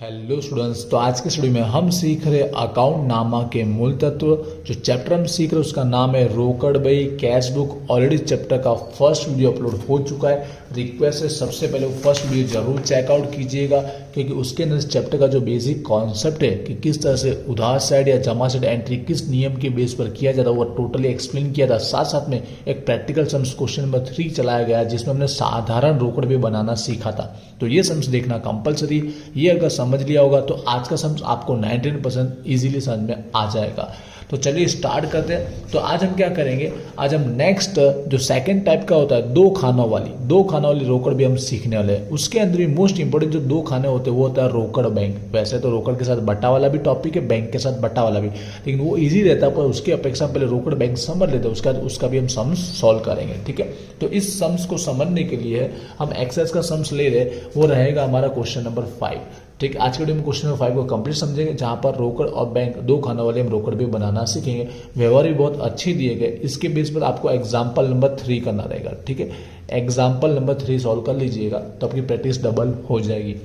Hello students, तो आज के स्टूडियो में हम सीख रहे अकाउंट नामा के मूल तत्व। जो चैप्टर हम सीख रहे हैं उसका नाम है रोकड़ बही कैश बुक। ऑलरेडी चैप्टर का फर्स्ट वीडियो अपलोड हो चुका है। रिक्वेस्ट है सबसे पहले वो फर्स्ट वीडियो जरूर चेकआउट कीजिएगा, क्योंकि उसके अंदर चैप्टर का जो बेसिक कॉन्सेप्ट है कि किस तरह से उधार साइड या जमा साइड एंट्री किस नियम के बेस पर किया जाता है वो टोटली एक्सप्लेन किया था। साथ साथ में एक प्रैक्टिकल सम्स क्वेश्चन नंबर 3 चलाया गया जिसमें हमने साधारण रोकड़ बही बनाना सीखा था। तो ये सम्स देखना कंपलसरी। ये अगर समझ लिया होगा तो आज का सम्स आपको 99% इजीली समझ में आ जाएगा। तो चलिए स्टार्ट करते हैं। तो आज हम क्या करेंगे, आज हम नेक्स्ट जो सेकंड टाइप का होता है दो खानों वाली रोकड़ भी हम सीखने वाले हैं। उसके अंदर भी मोस्ट इंपोर्टेंट जो दो खाने होते हैं वो होता है रोकड़ बैंक। वैसे तो रोकड़ के साथ बट्टा वाला भी टॉपिक है, बैंक के साथ बट्टा वाला भी, लेकिन वो इजी रहता है, पर उसकी अपेक्षा पहले रोकड़ बैंक समझ लेते हैं, उसका भी हम सम्स सॉल्व करेंगे। ठीक है, तो इस सम्स को समझने के लिए हम एक्सरसाइज का सम्स ले रहे, वो रहेगा हमारा क्वेश्चन नंबर 5। ठीक, आज के वीडियो में क्वेश्चन नंबर 5 को कंप्लीट समझेंगे, जहां पर रोकड़ और बैंक दो खानों वाले हम रोकड़ भी बनाना सीखेंगे। व्यवहार भी बहुत अच्छे दिए गए, इसके बेस पर आपको एग्जाम्पल नंबर 3 करना रहेगा। ठीक है, एग्जाम्पल नंबर 3 सॉल्व कर लीजिएगा तो आपकी प्रैक्टिस डबल हो जाएगी।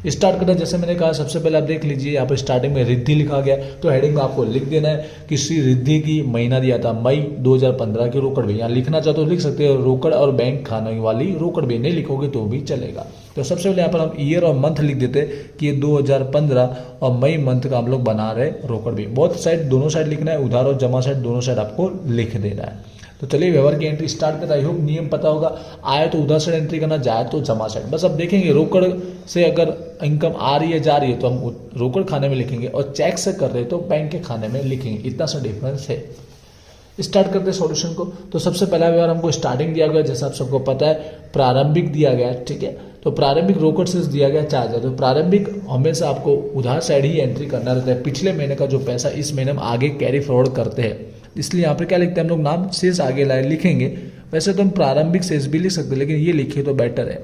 स्टार्ट करना, जैसे मैंने कहा सबसे पहले आप देख लीजिए यहाँ पर स्टार्टिंग में रिद्धि लिखा गया, तो हेडिंग में आपको लिख देना है कि श्री रिद्धि की महीना दिया था मई 2015 की रोकड़ बही। यहाँ लिखना चाहो तो लिख सकते हो रोकड़ और बैंक खाने वाली रोकड़ बही, नहीं लिखोगे तो भी चलेगा। तो सबसे पहले यहाँ पर हम ईयर और मंथ लिख देते कि ये 2015 और मई मंथ का हम लोग बना रहे रोकड़ बही। बहुत साइड दोनों साइड लिखना है, उधार और जमा साइड दोनों साइड आपको लिख देना है। तो चलिए व्यवहार की एंट्री स्टार्ट करता है। आई होप नियम पता होगा, आए तो उधार साइड एंट्री करना, जाए तो जमा साइड। बस अब देखेंगे रोकड़ से अगर इनकम आ रही है जा रही है तो हम रोकड़ खाने में लिखेंगे, और चेक से कर रहे हैं तो बैंक के खाने में लिखेंगे। इतना सा डिफरेंस है। स्टार्ट करते हैं सॉल्यूशन को। तो सबसे पहला व्यवहार हमको स्टार्टिंग दिया गया, जैसा आप सबको पता है प्रारंभिक दिया गया है। ठीक है, तो प्रारंभिक रोकड़ से दिया गया 4000। तो प्रारंभिक हमेशा आपको उधार साइड ही एंट्री करना रहता है। पिछले महीने का जो पैसा इस महीने में आगे कैरी फॉरवर्ड करते हैं, इसलिए यहाँ पर क्या लिखते हैं हम लोग, नाम शेष आगे लाए लिखेंगे। वैसे तो हम प्रारंभिक शेष भी लिख सकते हैं, लेकिन ये लिखिए तो बेटर है।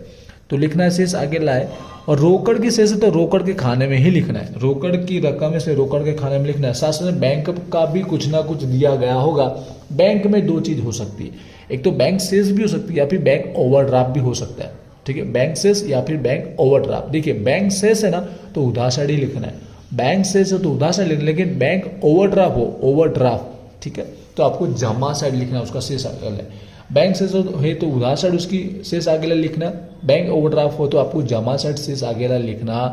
तो लिखना है शेष आगे लाए, और रोकड़ की शेष है तो रोकड़ के खाने में ही लिखना है। रोकड़ की रकम से रोकड़ के खाने में लिखना है। साथ साथ बैंक का भी कुछ ना कुछ दिया गया होगा। बैंक में दो चीज हो सकती है, एक तो बैंक शेष भी हो सकती है या फिर बैंक ओवरड्राफ्ट भी हो सकता है। ठीक है, बैंक शेष या फिर बैंक ओवरड्राफ्ट। देखिए बैंक शेष है ना तो उधार साइड ही लिखना है, बैंक शेष है तो उधार साइड लिखना, लेकिन बैंक ओवरड्राफ्ट हो ओवरड्राफ्ट, ठीक है, तो आपको जमा साइड लिखना है, उसका शेष आगे है। बैंक शेष है तो उधार साइड उसकी शेष आगे लिखना, बैंक ओवरड्राफ्ट हो तो आपको जमा साइड शेष आगे लिखना।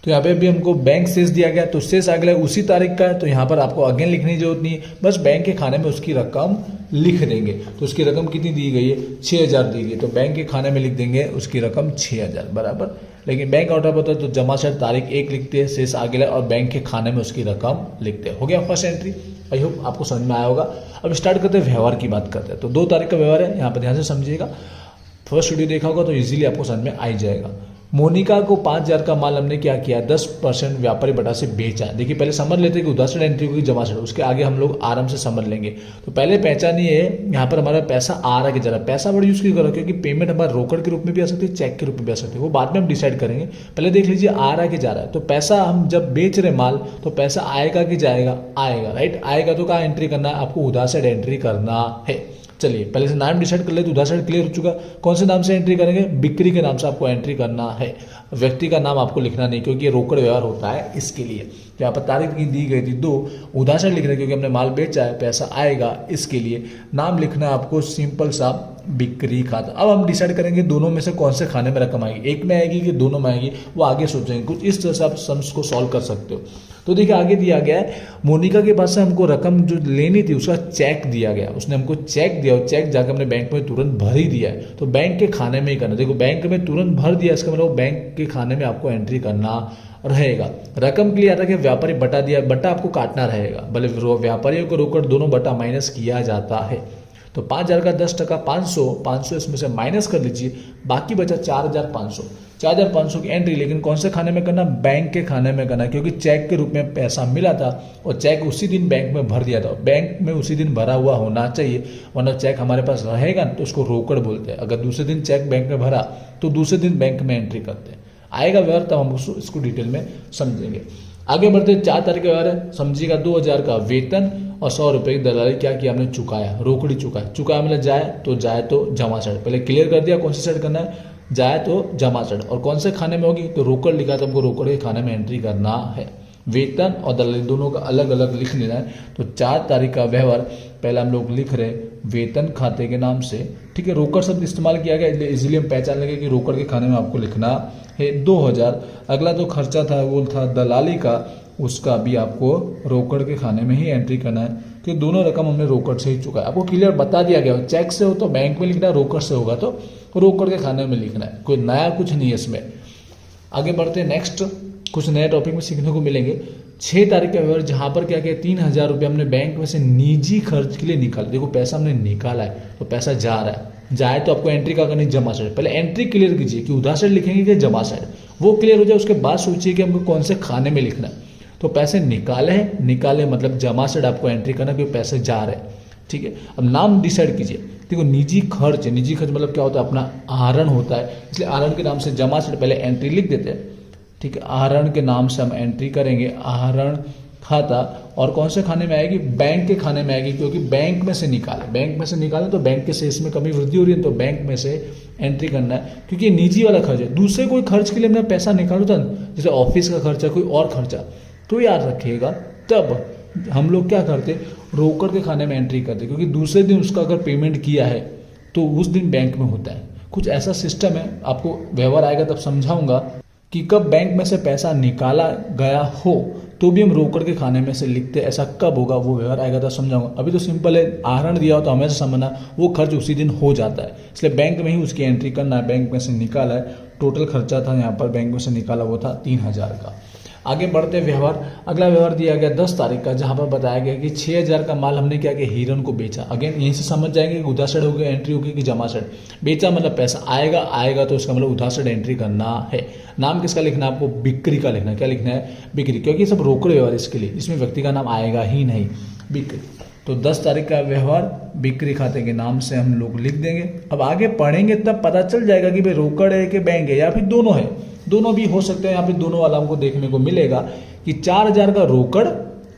तो यहाँ पे भी हमको बैंक शेष दिया गया, तो शेष आगे उसी तारीख का है, तो यहाँ पर आपको अगेन लिखने की जरूरत नहीं है, बस बैंक के खाने में उसकी रकम लिख देंगे। तो उसकी रकम कितनी दी गई है, 6000 दी गई, तो बैंक के खाने में लिख देंगे उसकी रकम 6000 बराबर। लेकिन बैंक ओवरड्राफ्ट होता है तो जमा साइड तारीख 1 लिखते हैं, शेष आगे और बैंक के खाने में उसकी रकम लिखते हैं। हो गया फर्स्ट एंट्री। आई होप आपको समझ में आया होगा। अब स्टार्ट करते हैं व्यवहार की बात करते हैं। तो 2 तारीख का व्यवहार है, यहाँ पर ध्यान से समझिएगा। फर्स्ट वीडियो देखा होगा तो इजीली आपको समझ में आ ही जाएगा। मोनिका को 5000 का माल हमने क्या किया, 10% व्यापारी बटा से बेचा। देखिए पहले समझ लेते हैं कि उधार साइड एंट्री होगी जमा साइड, उसके आगे हम लोग आराम से समझ लेंगे। तो पहले पहचानिए यहाँ पर हमारा पैसा आ रहा है कि जा रहा है। पैसा वर्ड यूज क्यों करो, क्योंकि पेमेंट हमारा रोकड़ के रूप में भी आ सकती है, चेक के रूप में भी आ सकती है, वो बाद में हम डिसाइड करेंगे। पहले देख लीजिए आ रहा है कि जा रहा है। तो पैसा हम जब बेच रहे माल तो पैसा आएगा कि जाएगा, आएगा, राइट। आएगा तो कहाँ एंट्री करना है, आपको उधार साइड एंट्री करना है। चलिए पहले से नाम डिसाइड कर ले, तो उधार साइड क्लियर हो चुका। कौन से नाम से एंट्री करेंगे, बिक्री के नाम से आपको एंट्री करना है। व्यक्ति का नाम आपको लिखना नहीं, क्योंकि ये रोकड़ व्यवहार होता है, इसके लिए। यहाँ पर तारीख की दी गई थी 2, उधार साइड लिख रहे क्योंकि हमने माल बेचा है, पैसा आएगा, इसके लिए नाम लिखना है आपको सिंपल सा बिक्री खाता। अब हम डिसाइड करेंगे दोनों में से कौन से खाने में रकम आएगी, एक में आएगी कि दोनों में आएगी, वो आगे सोचेंगे। कुछ इस तरह से आप सम्स को सॉल्व कर सकते हो। तो देखिए आगे दिया गया है, मोनिका के पास से हमको रकम जो लेनी थी उसका चेक दिया गया, उसने हमको चेक दिया और चेक जाकर हमने बैंक में तुरंत भर ही दिया है। तो बैंक के खाने में ही करना। देखो बैंक में तुरंत भर दिया, इसका मतलब बैंक के खाने में आपको एंट्री करना रहेगा। रकम के लिए आता है कि व्यापारी बटा दिया, बटा आपको काटना रहेगा, भले व्यापारियों को रोकड़ दोनों बटा माइनस किया जाता है। तो 5000 का 10% 500 इसमें से माइनस कर लीजिए, बाकी बचा 4500। 4500 की एंट्री, लेकिन कौन से खाने में करना, बैंक के खाने में करना, क्योंकि चेक के रूप में पैसा मिला था और चेक उसी दिन बैंक में भर दिया था। बैंक में उसी दिन भरा हुआ होना चाहिए, वरना चेक हमारे पास रहेगा तो उसको रोकड़ बोलते हैं। अगर दूसरे दिन चेक बैंक में भरा तो दूसरे दिन बैंक में एंट्री करते हैं। आएगा व्यवहार तब हम इसको डिटेल में समझेंगे। आगे बढ़ते 4 तारीख का व्यवहार है, समझिएगा 2000 का वेतन और 100 रुपये की दलाली क्या किया हमने, चुकाया, रोकड़ी चुकाया। चुकाया मतलब जाए तो जमा साइड, पहले क्लियर कर दिया कौन सी साइड करना है, जाए तो जमा साइड, और कौन से खाने में होगी तो रोकड़ लिखा तो हमको रोकड़ के खाने में एंट्री करना है। वेतन और दलाली दोनों का अलग अलग लिख लेना है। तो 4 तारीख का व्यवहार पहले हम लोग लिख रहे वेतन खाते के नाम से, ठीक है। रोकड़ शब्द इस्तेमाल किया गया इसलिए इजीली हम पहचान लेंगे कि रोकड़ के खाने में आपको लिखना है 2000। अगला जो खर्चा था वो था दलाली का, उसका भी आपको रोकड़ के खाने में ही एंट्री करना है, कि दोनों रकम हमने रोकड़ से ही चुका है। आपको क्लियर बता दिया गया, चेक से हो तो बैंक में लिखना है, रोकड़ से होगा तो रोकड़ के खाने में लिखना है, कोई नया कुछ नहीं है इसमें। आगे बढ़ते हैं, नेक्स्ट कुछ नए टॉपिक में सीखने को मिलेंगे। 6 तारीख का व्यवहार, जहां पर क्या किया 3000 रुपये हमने बैंक में से निजी खर्च के लिए निकाला। देखो पैसा हमने निकाला है तो पैसा जा रहा है, जाए तो आपको एंट्री क्या करनी, जमा साइड। पहले एंट्री क्लियर कीजिए कि उधार साइड लिखेंगे कि जमा साइड, वो क्लियर हो जाए उसके बाद सोचिए कि हमको कौन से खाने में लिखना है। तो पैसे निकाले हैं, निकाले मतलब जमा साइड आपको एंट्री करना क्योंकि पैसे जा रहे हैं, ठीक है। अब नाम डिसाइड कीजिए। देखो निजी खर्च, निजी खर्च मतलब क्या होता है, अपना आहरण होता है, इसलिए आहरण के नाम से जमा साइड पहले एंट्री लिख देते हैं, ठीक है। आहरण के नाम से हम एंट्री करेंगे आहरण खाता, और कौन से खाने में आएगी, बैंक के खाने में आएगी, क्योंकि बैंक में से निकाले, बैंक में से निकाले तो बैंक के शेष में कमी वृद्धि हो रही है तो बैंक में से एंट्री करना है, क्योंकि निजी वाला खर्च है। दूसरे कोई खर्च के लिए हमने पैसा निकालो था, जैसे ऑफिस का खर्चा, कोई और खर्चा, तो याद रखिएगा तब हम लोग क्या करते, रोकड़ के खाने में एंट्री करते, क्योंकि दूसरे दिन उसका अगर पेमेंट किया है तो उस दिन बैंक में होता है। कुछ ऐसा सिस्टम है, आपको व्यवहार आएगा तब समझाऊंगा कि कब बैंक में से पैसा निकाला गया हो तो भी हम रोकड़ के खाने में से लिखते, ऐसा कब होगा वो व्यवहार आएगा तो समझाऊंगा। अभी तो सिंपल है, आहरण दिया हो तो हमेशा समझना वो खर्च उसी दिन हो जाता है, इसलिए बैंक में ही उसकी एंट्री करना है। बैंक में से निकाला है, टोटल खर्चा था यहाँ पर बैंक में से निकाला वो था 3000 का। आगे बढ़ते व्यवहार, अगला व्यवहार दिया गया 10 तारीख का, जहां पर बताया गया कि 6000 का माल हमने क्या किया, हिरन को बेचा। अगेन यहीं से समझ जाएंगे कि उधार साइड होगी एंट्री होगी कि जमा साइड। बेचा मतलब पैसा आएगा, आएगा तो उसका मतलब उधार साइड एंट्री करना है। नाम किसका लिखना है आपको, बिक्री का लिखना है। क्या लिखना है, बिक्री, क्योंकि सब रोकड़ व्यवहार इसके लिए, इसमें व्यक्ति का नाम आएगा ही नहीं, बिक्री। तो 10 तारीख का व्यवहार बिक्री खाते के नाम से हम लोग लिख देंगे। अब आगे पढ़ेंगे तब पता चल जाएगा कि भाई रोकड़ है कि बैंक है, या फिर दोनों है, दोनों भी हो सकते हैं। यहाँ पे दोनों वाला हमको देखने को मिलेगा कि 4000 का रोकड़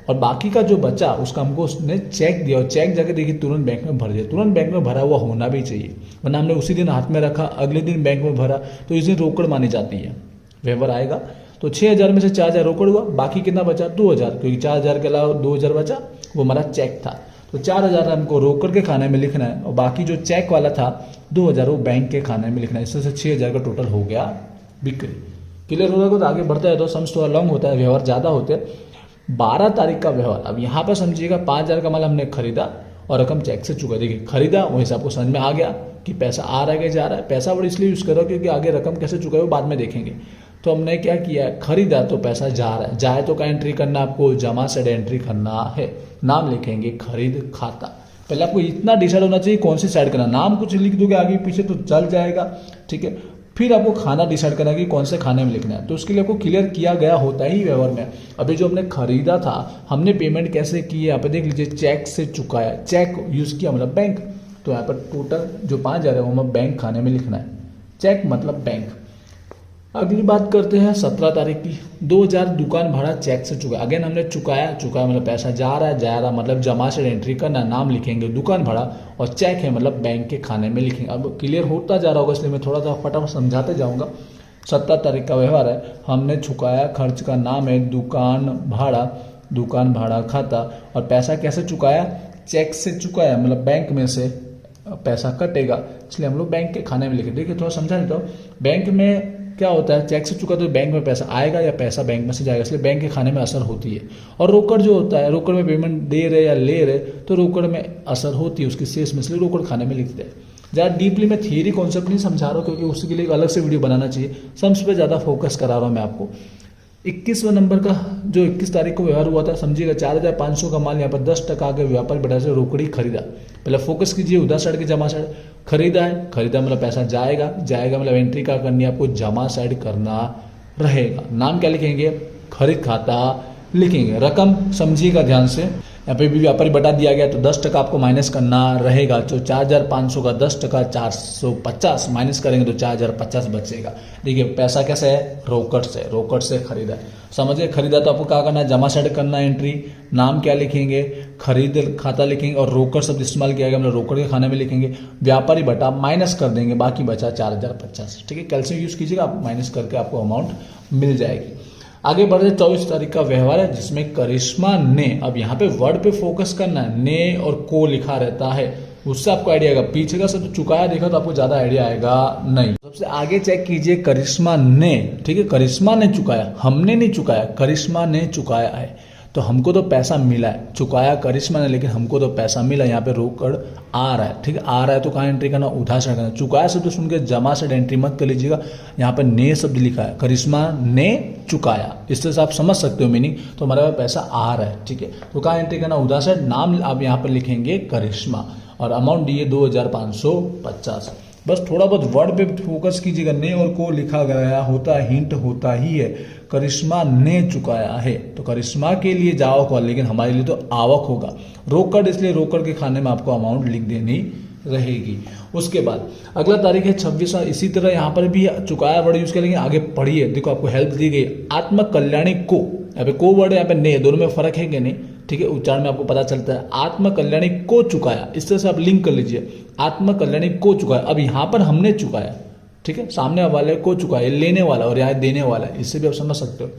और बाकी का जो बचा उसका हमको उसने चेक दिया, और चेक जाके देखिए तुरंत बैंक में भर दिया। तुरंत बैंक में भरा हुआ होना भी चाहिए, वरना हमने उसी दिन हाथ में रखा अगले दिन बैंक में भरा तो इस दिन रोकड़ मानी जाती है। व्यवहार आएगा तो 6000 में से 4000 रोकड़ हुआ, बाकी कितना बचा 2000, क्योंकि 4000 के अलावा 2000 बचा वो हमारा चेक था। तो 4000 हमको रोकड़ के खाने में लिखना है, और बाकी जो चेक वाला था 2000 वो बैंक के खाने में लिखना है। इससे 6000 का टोटल हो गया बिक्री। क्लियर हो जाएगा तो आगे बढ़ता है तो सम्स थोड़ा लॉन्ग होता है, व्यवहार ज़्यादा होते हैं। 12 तारीख का व्यवहार, अब यहाँ पर समझिएगा 5000 का माल हमने खरीदा और रकम चेक से चुका। देखिए खरीदा वहीं से आपको समझ में आ गया कि पैसा आ रहा है कि जा रहा है। पैसा वर्ड इसलिए यूज़ कर रहा हूँ क्योंकि आगे रकम कैसे चुका है वो बाद में देखेंगे। तो हमने क्या किया, खरीदा तो पैसा जा रहा है, जाए तो क्या एंट्री करना आपको, जमा साइड एंट्री करना है। नाम लिखेंगे खरीद खाता। पहले आपको इतना डिसाइड होना चाहिए कौन सी साइड करना, नाम कुछ लिख दोगे आगे पीछे तो चल जाएगा, ठीक है। फिर आपको खाना डिसाइड करना है कि कौन से खाने में लिखना है, तो उसके लिए आपको क्लियर किया गया होता ही व्यवहार में। अभी जो हमने खरीदा था हमने पेमेंट कैसे की है यहाँ पे देख लीजिए, चेक से चुकाया, चेक यूज किया मतलब बैंक। तो यहाँ पर टोटल जो 5000 है वो हमें बैंक खाने में लिखना है, चेक मतलब बैंक। अगली बात करते हैं 17 तारीख की, 2000 दुकान भाड़ा चेक से चुका। अगेन हमने चुकाया, चुकाया मतलब पैसा जा रहा है, जा रहा मतलब जमा से एंट्री करना, नाम लिखेंगे दुकान भाड़ा, और चेक है मतलब बैंक के खाने में लिखेंगे। अब क्लियर होता जा रहा होगा इसलिए मैं थोड़ा सा फटाफट समझाते जाऊंगा। 17 तारीख का व्यवहार है, हमने चुकाया, खर्च का नाम है दुकान भाड़ा खाता, और पैसा कैसे चुकाया, चेक से चुकाया मतलब बैंक में से पैसा कटेगा, इसलिए हम लोग बैंक के खाने में लिखे। देखिए थोड़ा समझा देता हूँ, बैंक में क्या होता है, चेक से चुका तो बैंक में पैसा आएगा या पैसा बैंक में से जाएगा, इसलिए बैंक के खाने में असर होती है। और रोकड़ जो होता है, रोकड़ में पेमेंट दे रहे या ले रहे तो रोकड़ में असर होती है उसकी शेष में, इसलिए रोकड़ खाने में लिखते हैं। ज़्यादा डीपली मैं थियरी कॉन्सेप्ट नहीं समझा रहा हूँ क्योंकि उसके लिए अलग से वीडियो बनाना चाहिए, सम्स पे ज़्यादा फोकस करा रहा हूँ मैं आपको। 21वां नंबर का जो 21 तारीख को व्यवहार हुआ था, समझिएगा 4500 का माल यहाँ पर 10% के व्यापार बढ़ा से रोकड़ी खरीदा। पहले फोकस कीजिए उधार साइड की जमा साइड, खरीदा है, खरीदा मतलब पैसा जाएगा, जाएगा मतलब एंट्री का करनी है आपको, जमा साइड करना रहेगा। नाम क्या लिखेंगे, खरीद खाता लिखेंगे। रकम समझिएगा ध्यान से, यहाँ पे भी व्यापारी बटा दिया गया तो 10% आपको माइनस करना रहेगा। तो 4500 का 10% 450 माइनस करेंगे तो 4050 बचेगा। देखिए पैसा कैसे है, रोकड़ से खरीदा है, समझिए। खरीदा तो आपको क्या करना है, जमा साइड करना है एंट्री, नाम क्या लिखेंगे, खरीद खाता लिखेंगे और रोकड़ शब्द इस्तेमाल किया गया, मतलब रोकड़ के खाने में लिखेंगे, व्यापारी बटा माइनस कर देंगे, बाकी बचा 4050। ठीक है, कैल्शियम यूज कीजिएगा, आप माइनस करके आपको अमाउंट मिल जाएगी। आगे बढ़े 24 तारीख का व्यवहार है जिसमें करिश्मा ने, अब यहाँ पे वर्ड पे फोकस करना है, ने और को लिखा रहता है, उससे आपको आइडिया आएगा। पीछे का सब चुकाया देखा तो आपको ज्यादा आइडिया आएगा नहीं। सबसे आगे चेक कीजिए करिश्मा ने, ठीक है, करिश्मा ने चुकाया, हमने नहीं चुकाया, करिश्मा ने चुकाया है। तो हमको तो पैसा मिला है, चुकाया करिश्मा ने लेकिन हमको तो पैसा मिला। यहाँ पे रोकड़ आ रहा है, ठीक है, आ रहा है तो कहाँ एंट्री करना, उधार साइड करना। चुकाया शब्द सुन के जमा साइड एंट्री मत कर लीजिएगा, यहाँ पे ने शब्द लिखा है, करिश्मा ने चुकाया, इससे आप समझ सकते हो मीनिंग। तो हमारे पास पैसा आ रहा है, ठीक है, तो कहाँ एंट्री करना, उधार साइड, नाम आप यहाँ पर लिखेंगे करिश्मा और अमाउंट दिए 2550। बस थोड़ा बहुत वर्ड पे फोकस कीजिएगा, ने और को लिखा गया होता है, हिंट होता ही है, करिश्मा ने चुकाया है तो करिश्मा के लिए जावक होगा लेकिन हमारे लिए तो आवक होगा। रोकड़, इसलिए रोकड़ के खाने में आपको अमाउंट लिख देनी रहेगी। उसके बाद अगला तारीख है 26। इसी तरह यहाँ पर भी चुकाया वर्ड यूज करेंगे, आगे पढ़िए, देखो आपको हेल्प दी गई, आत्म कल्याणी को, यहाँ पे को वर्ड, यहाँ पे ने, दोनों में फर्क है कि नहीं, ठीक है, उच्चारण में आपको पता चलता है। आत्म कल्याणी को चुकाया, इस तरह से आप लिंक कर लीजिए, आत्म कल्याणी को चुकाया। अब यहाँ पर हमने चुकाया, ठीक है, सामने वाले को चुकाया, लेने वाला और यहाँ देने वाला, इससे भी आप समझ सकते हो।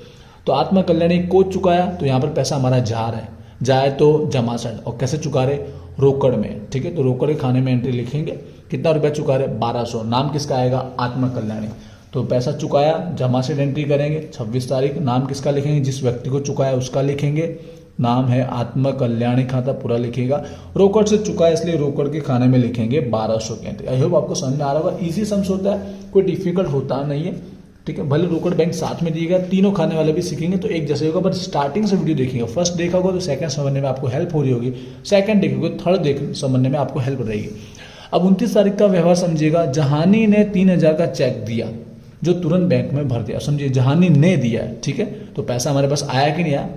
तो आत्म कल्याणी को चुकाया तो यहाँ पर पैसा हमारा जा रहा है, जाए तो जमा साइड, और कैसे चुका रहे, रोकड़ में, ठीक है, तो रोकड़ के खाने में एंट्री लिखेंगे, कितना रुपया चुका रहे, 1200, नाम किसका आएगा, आत्म कल्याणी। तो पैसा चुकाया, जमा से एंट्री करेंगे 26 तारीख, नाम किसका लिखेंगे, जिस व्यक्ति को चुकाया उसका लिखेंगे, नाम है आत्म कल्याणी खाता, पूरा लिखेगा। रोकड़ से चुका है इसलिए रोकड़ के खाने में लिखेंगे 1200 की एंट्री। आई होप आपको समझ में आ रहा होगा, इजी सम्स होता है, कोई डिफिकल्ट होता नहीं है, ठीक है। भले रोकड़ बैंक साथ में दिएगा, तीनों खाने वाले भी सीखेंगे तो एक जैसे होगा, बट स्टार्टिंग से वीडियो देखिएगा, फर्स्ट देखा होगा तो सेकंड समझने में आपको हेल्प हो रही होगी, सेकंड देखोगे थर्ड समझने में आपको हेल्प रहेगी। अब 29 तारीख का व्यवहार समझिएगा, जहानी ने 3000 का चेक दिया जो तुरंत बैंक में भर दिया, समझिए जहानी ने दिया है, ठीक है, तो पैसा हमारे पास आया कि नहीं आया,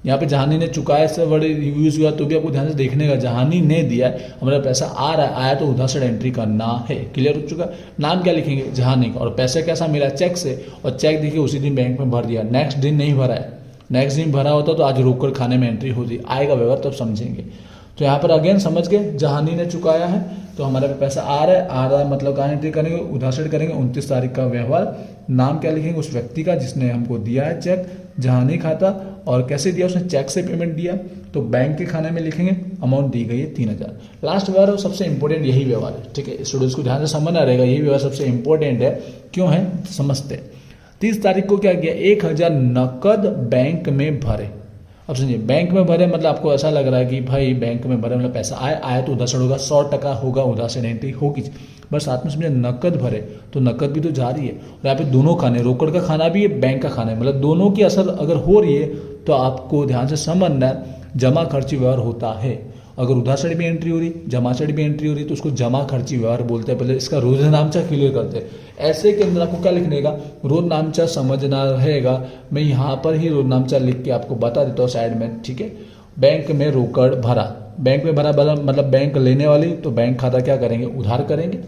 यहाँ पे जहानी ने चुकाया से वर्ड यूज हुआ तो भी आपको ध्यान से देखने का, जहानी ने दिया है, हमारा पैसा आ रहा है, आया तो उधार से एंट्री करना है, क्लियर हो चुका। नाम क्या लिखेंगे, जहानी का, और पैसे कैसा मिला, चेक से, और चेक देखिए उसी दिन बैंक में भर दिया, नेक्स्ट दिन नहीं भरा है, नेक्स्ट दिन भरा होता तो आज रोकड़ खाने में एंट्री होती, आएगा व्यवहार तब समझेंगे। तो यहाँ पर अगेन समझ गए, जहानी ने चुकाया है तो हमारे पे पैसा आ रहा है मतलब कहाँ एंट्री करेंगे, उधार से करेंगे। 29 तारीख का व्यवहार, नाम क्या लिखेंगे उस व्यक्ति का जिसने हमको दिया है चेक, जहानी खाता, और कैसे दिया, उसने चेक से पेमेंट दिया तो बैंक के खाने में लिखेंगे, अमाउंट दी गई है 3000। लास्ट व्यवहार सबसे इंपॉर्टेंट यही व्यवहार है, ठीक है, स्टूडेंट्स को ध्यान से समझना रहेगा, यही व्यवहार सबसे इंपॉर्टेंट है, क्यों है समझते हैं। 30 तारीख को क्या किया, 1000 नकद बैंक में भरे। अब समझिए बैंक में भरे मतलब आपको ऐसा लग रहा है कि भाई बैंक में भरे मतलब पैसा आया तो उधार से होगा, 100% होगा, उधार से एंट्री होगी, बस साथ में समझे नकद भरे तो नकद भी तो जा रही है, और यहाँ पे दोनों खाने, रोकड़ का खाना भी है, बैंक का खाना है, मतलब दोनों की असर अगर हो रही है तो आपको ध्यान से समझना है, जमा खर्ची व्यवहार होता है। अगर उधार साइड भी एंट्री हो रही, जमा साइड भी एंट्री हो रही तो उसको जमा खर्ची व्यवहार बोलते हैं। पहले इसका रोज नामचा क्लियर करते हैं, ऐसे के अंदर आपको क्या लिखने का, रोज नामचा समझना रहेगा। मैं यहाँ पर ही रोज नामचा लिख के आपको बता देता हूँ साइड में, ठीक है। बैंक में रोकड़ भरा, बैंक में भरा मतलब बैंक लेने वाली, तो बैंक खाता क्या करेंगे, उधार करेंगे,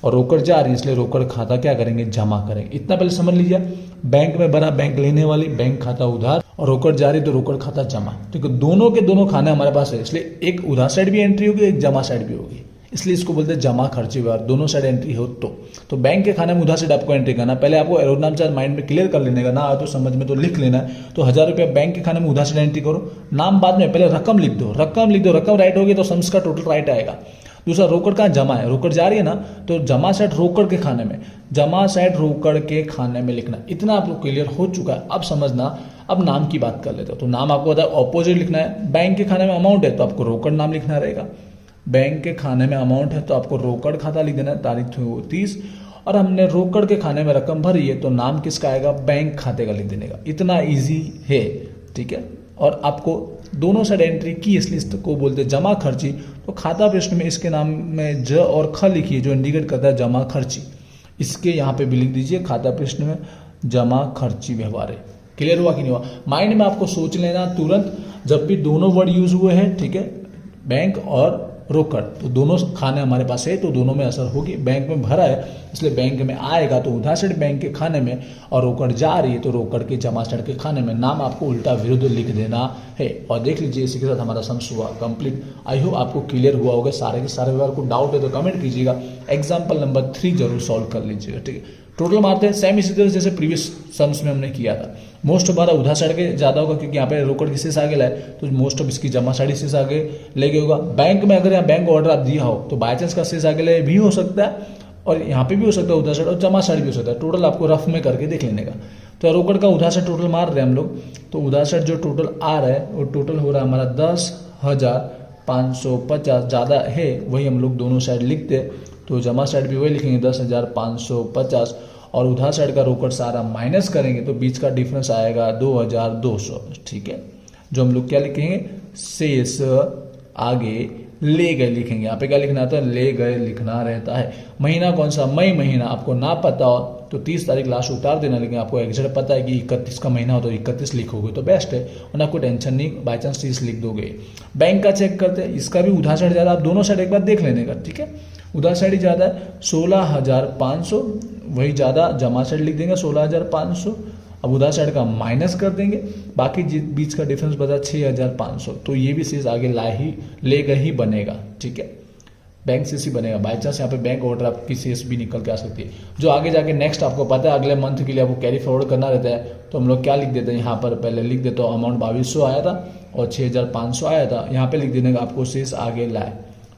और रोकड़ जा रही है इसलिए रोकड़ खाता क्या करेंगे, जमा करेंगे। इतना पहले समझ लीजिए, बैंक में भरा, बैंक लेने वाली, बैंक खाता उधार, और रोकड़ जा रही तो रोकड़ खाता जमा, ठीक है। दोनों के दोनों खाने हमारे पास है, इसलिए एक उधार साइड भी एंट्री होगी, एक जमा साइड भी होगी, इसलिए इसको बोलते हैं जमा खर्ची व्यवहार, दोनों साइड एंट्री हो तो बैंक के खाने में उधार साइड आपको एंट्री करना, पहले आपको एरोनामचार माइंड में क्लियर कर लेने का, ना आ तो समझ में तो लिख लेना है। तो 1000 रुपया बैंक के खाने में उधार साइड एंट्री करो, नाम बाद में, पहले रकम लिख दो, रकम राइट होगी तो सम्स का टोटल राइट आएगा। दूसरा रोकड़ का जमा है, रोकड़ जा रही है ना, तो जमा साइड रोकड़ के खाने में, जमा साइड रोकड़ के खाने में लिखना। इतना आपको क्लियर हो चुका है, अब समझना। अब नाम की बात कर लेते हो, तो नाम आपको बताया ऑपोजिट लिखना है, बैंक के खाने में अमाउंट है तो आपको रोकड़ नाम लिखना रहेगा, बैंक के खाने में अमाउंट है तो आपको रोकड़ खाता लिख देना है, तारीख थी 30, और हमने रोकड़ के खाने में रकम भरी है तो नाम किसका आएगा, बैंक खाते का लिख देने का। इतना ईजी है, ठीक है। और आपको दोनों साइड एंट्री की, इसलिए इसको बोलते हैं जमा खर्ची। तो खाता प्रश्न में इसके नाम में ज और ख लिखिए जो इंडिकेट करता है जमा खर्ची, इसके यहाँ पे भी लिख दीजिए, खाता प्रश्न में जमा खर्ची व्यवहार है, क्लियर हुआ कि नहीं हुआ? माइंड में आपको सोच लेना तुरंत जब भी दोनों वर्ड यूज हुए हैं, ठीक है, बैंक और रोकड़, तो दोनों खाने हमारे पास है तो दोनों में असर होगी। बैंक में भरा है इसलिए बैंक में आएगा तो उधार साइड बैंक के खाने में, और रोकड़ जा रही है तो रोकड़ के जमा साइड के खाने में। नाम आपको उल्टा विरुद्ध लिख देना है। और देख लीजिए इसी के साथ हमारा सम्स हुआ कंप्लीट। आई होप आपको क्लियर हुआ होगा सारे के सारे। अगर को डाउट है तो कमेंट कीजिएगा। एग्जाम्पल नंबर 3 जरूर सॉल्व कर लीजिएगा, ठीक है। टोटल मारते हैं सेम इसी तरह जैसे प्रीवियस सम्स में हमने किया था। मोस्ट हमारा उधार साइड के ज्यादा होगा क्योंकि यहाँ पे रोकड़ की शेष आगे लाए तो मोस्ट ऑफ इसकी जमा साइड शेष आगे लेके होगा। बैंक में अगर यहाँ बैंक ऑर्डर आप दिया हो तो बाई चांस का शेष आगे ले भी हो सकता है और यहाँ पे भी हो सकता है उधार साइड और जमा साइड भी हो सकता है। टोटल आपको रफ में करके देख लेने का। तो रोकड़ का उधार साइड टोटल मार रहे हैं हम लोग, तो उधार साइड जो टोटल आ रहा है वो टोटल हो रहा है हमारा 10,550। ज्यादा है वही हम लोग दोनों साइड लिखते, तो जमा साइड भी वही लिखेंगे 10,550 और उधार साइड का रोकड़ सारा माइनस करेंगे तो बीच का डिफरेंस आएगा 2,200, ठीक है। जो हम लोग क्या लिखेंगे, शेष आगे ले गए लिखेंगे। यहाँ पे क्या लिखना आता है, ले गए लिखना रहता है। महीना कौन सा, मई महीना। आपको ना पता हो तो 30 तारीख लास्ट उतार देना, लेकिन आपको एग्जैक्ट पता है कि 31 का महीना हो तो 31 लिखोगे तो बेस्ट है, वरना कोई टेंशन नहीं, बाई चांस 30 लिख दोगे। बैंक का चेक करते हैं, इसका भी उधार साइड ज्यादा, आप दोनों साइड एक बार देख लेने का, ठीक है। उधार साइड ही ज्यादा है 16,500, वही ज्यादा, जमा साइड लिख देंगे 16,500। अब उधार साइड का माइनस कर देंगे, बाकी बीच का डिफरेंस बचा 6,500, तो ये भी शेष आगे लेगा ही बनेगा, ठीक है। बैंक शेष ही बनेगा। बाई चांस यहाँ पे बैंक ऑर्डर आपकी शेष भी निकल के आ सकती है। जो आगे जाके नेक्स्ट आपको पता है अगले मंथ के लिए आपको कैरी फॉरवर्ड करना रहता है, तो हम लोग क्या लिख देते हैं, यहाँ पर पहले लिख देते हो अमाउंट 2200 आया था और 6,500 आया था। यहाँ पे लिख देने का आपको शेष आगे लाए,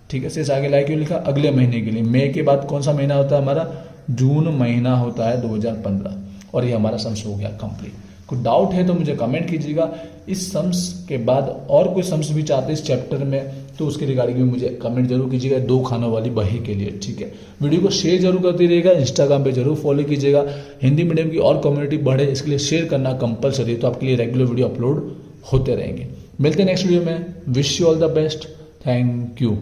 ठीक है। शेष आगे लाए क्यों लिखा, अगले महीने के लिए। मई के बाद कौन सा महीना होता है हमारा, जून महीना होता है 2015। और ये हमारा सम्स हो गया कंप्लीट। कोई डाउट है तो मुझे कमेंट कीजिएगा। इस सम्स के बाद और कोई सम्स भी चाहते हैं इस चैप्टर में तो उसके रिगार्डिंग भी मुझे कमेंट जरूर कीजिएगा 2 खानों वाली बही के लिए, ठीक है। वीडियो को शेयर जरूर करते रहिएगा, इंस्टाग्राम पे जरूर फॉलो कीजिएगा। हिंदी मीडियम की और कम्युनिटी बढ़े इसके लिए शेयर करना कंपलसरी है, तो आपके लिए रेगुलर वीडियो अपलोड होते रहेंगे। मिलते हैं नेक्स्ट वीडियो में। Wish you all the best. Thank you.